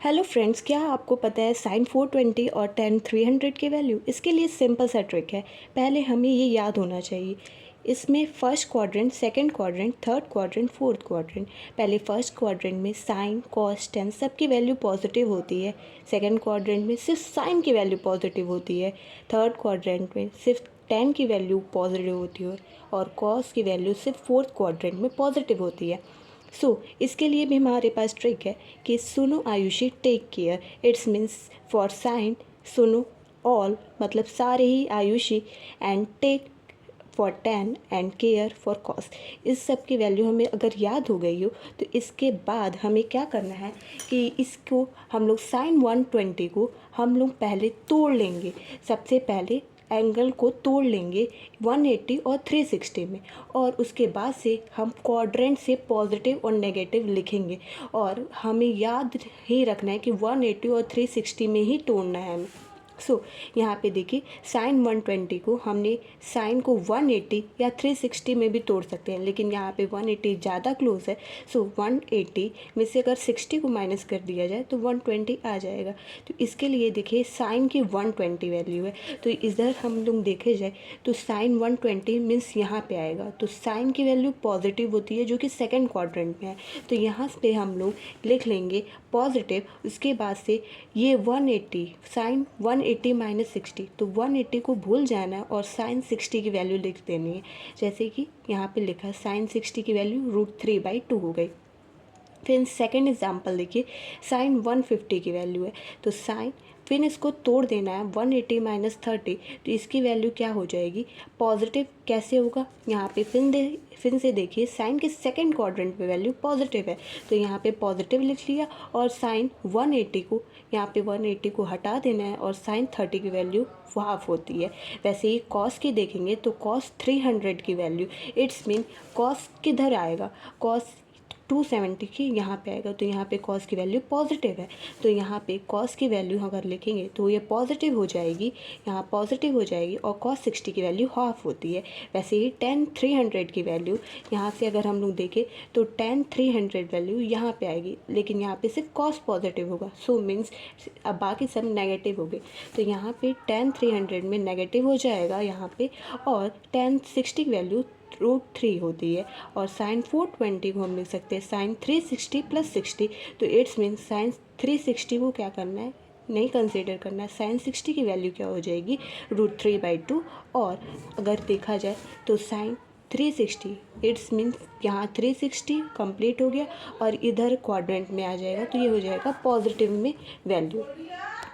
Hello friends, क्या आपको पता है साइन 420 और टेन 300 की वैल्यू? इसके लिए सिंपल सा ट्रिक है। पहले हमें ये याद होना चाहिए। इसमें first quadrant, second quadrant, third quadrant, fourth quadrant. पहले फर्स्ट क्वाड्रेंट में साइन, कॉस, टेन सबकी वैल्यू पॉजिटिव होती है। सेकंड क्वाड्रेंट में सिर्फ साइन की वैल्यू पॉजिटिव होती है। थर्ड क्वाड्रेंट में सिर्फ टेन की वैल्यू पॉजिटिव होती है और कॉस की वैल्यू सिर्फ फोर्थ क्वाड्रेंट में पॉजिटिव होती है। इसके लिए भी हमारे पास ट्रिक है कि सुनो Ayushi take care. It's means for sign सुनो ऑल, मतलब सारे ही Ayushi, and take for ten and care for cause. इस सब की वैल्यू हमें अगर याद हो गई हो तो इसके बाद हमें क्या करना है कि इसको हम लोग साइन 120 को हम लोग पहले तोड़ लेंगे। सबसे पहले एंगल को तोड़ लेंगे 180 और 360 में, और उसके बाद से हम क्वाड्रेंट से पॉजिटिव और नेगेटिव लिखेंगे। और हमें याद ही रखना है कि 180 और 360 में ही तोड़ना है हमें। यहाँ पे देखिए साइन 120 को हमने साइन को 180 या 360 में भी तोड़ सकते हैं, लेकिन यहाँ पे 180 ज़्यादा क्लोज है। 180 में से अगर 60 को माइनस कर दिया जाए तो 120 आ जाएगा। तो इसके लिए देखिए साइन की 120 वैल्यू है, तो इधर हम लोग देखे जाए तो साइन 120 मीन्स यहाँ पे आएगा। तो साइन की वैल्यू पॉजिटिव होती है जो कि सेकेंड क्वाड्रेंट में है, तो यहाँ पे हम लोग लिख लेंगे पॉजिटिव। उसके बाद से ये 180 साइन 180 माइनस 60, तो 180 को भूल जाना है और साइन 60 की वैल्यू लिख देनी है। जैसे कि यहाँ पे लिखा साइन 60 की वैल्यू √3/2 हो गई। फिर सेकेंड एग्जाम्पल देखिए, साइन 150 की वैल्यू है, तो साइन फिर इसको तोड़ देना है 180 माइनस 30, तो इसकी वैल्यू क्या हो जाएगी? पॉजिटिव। कैसे होगा? यहाँ पे फिर से देखिए साइन के सेकंड क्वाड्रेंट पे वैल्यू पॉजिटिव है, तो यहाँ पे पॉजिटिव लिख लिया। और साइन 180 को यहाँ पे 180 को हटा देना है और साइन 30 की वैल्यू हाफ होती है। वैसे ही कॉस की देखेंगे तो कॉस 300 की वैल्यू, इट्स मीन कॉस किधर आएगा? कॉस 270 की यहाँ पे आएगा, तो यहाँ पे कॉस की वैल्यू पॉजिटिव है, तो यहाँ पे कॉस की वैल्यू अगर लिखेंगे तो ये पॉजिटिव हो जाएगी, यहाँ पॉजिटिव हो जाएगी, और कॉस 60 की वैल्यू हाफ होती है। वैसे ही टेन 300 की वैल्यू यहाँ से अगर हम लोग देखें तो टेन 300 वैल्यू यहाँ पे आएगी, लेकिन यहाँ पे सिर्फ कॉस पॉजिटिव होगा। मीन्स अब बाकी सब नेगेटिव हो गए, तो यहाँ पे टेन 300 में नेगेटिव हो जाएगा यहाँ पे, और टेन 60 की वैल्यू √3 होती है। और साइन 420 को हम लिख सकते हैं साइन 360 प्लस 60, तो इट्स मीन साइन 360 को क्या करना है? नहीं कंसीडर करना है। साइन 60 की वैल्यू क्या हो जाएगी? √3/2। और अगर देखा जाए तो साइन 360, इट्स मीन्स यहाँ 360 कंप्लीट हो गया और इधर क्वाड्रेंट में आ जाएगा, तो ये हो जाएगा पॉजिटिव में वैल्यू।